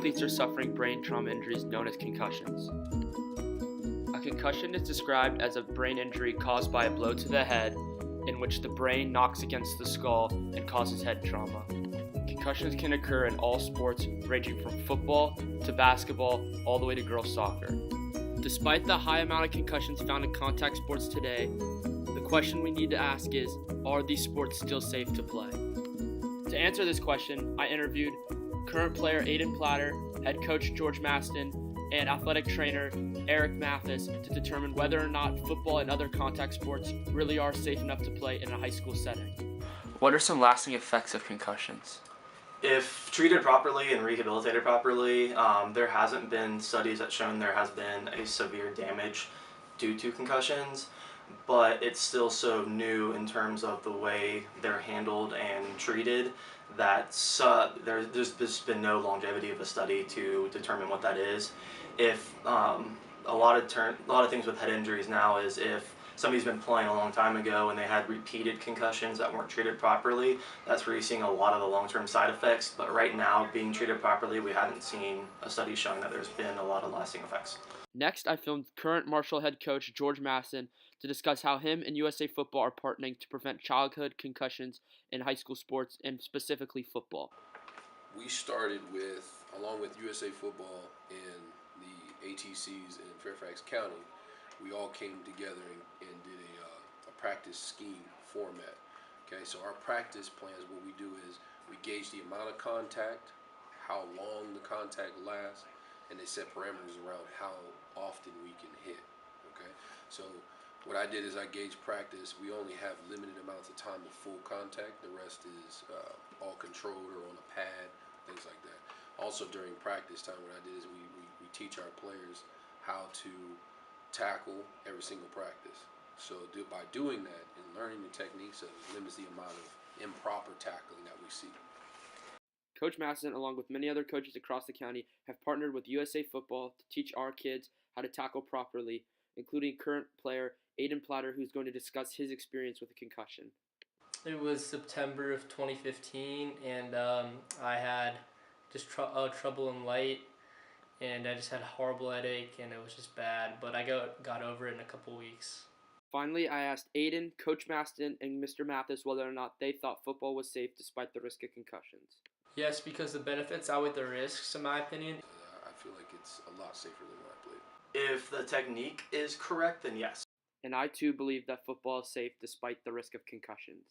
athletes are suffering brain trauma injuries known as concussions. A concussion is described as a brain injury caused by a blow to the head in which the brain knocks against the skull and causes head trauma. Concussions can occur in all sports, ranging from football to basketball all the way to girls soccer. Despite the high amount of concussions found in contact sports today, the question we need to ask is, are these sports still safe to play? To answer this question, I interviewed current player Aiden Platter, head coach George Maston, and athletic trainer Eric Mathis to determine whether or not football and other contact sports really are safe enough to play in a high school setting. What are some lasting effects of concussions? If treated properly and rehabilitated properly, there hasn't been studies that shown there has been a severe damage due to concussions, but it's still so new in terms of the way they're handled and treated that there's been no longevity of a study to determine what that is. If a lot of things with head injuries now is if somebody's been playing a long time ago and they had repeated concussions that weren't treated properly, that's where you're seeing a lot of the long-term side effects. But right now, being treated properly, we haven't seen a study showing that there's been a lot of lasting effects. Next, I filmed current Marshall head coach George Masson to discuss how him and USA Football are partnering to prevent childhood concussions in high school sports and specifically football. We started along with USA Football and the ATCs in Fairfax County, we all came together and did a practice scheme format. Okay, so our practice plans, what we do is we gauge the amount of contact, how long the contact lasts, and they set parameters around how often we can hit. Okay, so what I did is I gauged practice. We only have limited amounts of time to full contact. The rest is all controlled or on a pad, things like that. Also during practice time, what I did is we teach our players how to tackle every single practice. So by doing that and learning the techniques, it limits the amount of improper tackling that we see. Coach Masson, along with many other coaches across the county, have partnered with USA Football to teach our kids how to tackle properly, including current player Aiden Platter, who's going to discuss his experience with a concussion. It was September of 2015, and I had just trouble in light, and I just had a horrible headache, and it was just bad, but I got over it in a couple weeks. Finally, I asked Aiden, Coach Maston, and Mr. Mathis whether or not they thought football was safe despite the risk of concussions. Yes, because the benefits outweigh the risks, in my opinion. I feel like it's a lot safer than what I played. If the technique is correct, then yes. And I too believe that football is safe despite the risk of concussions.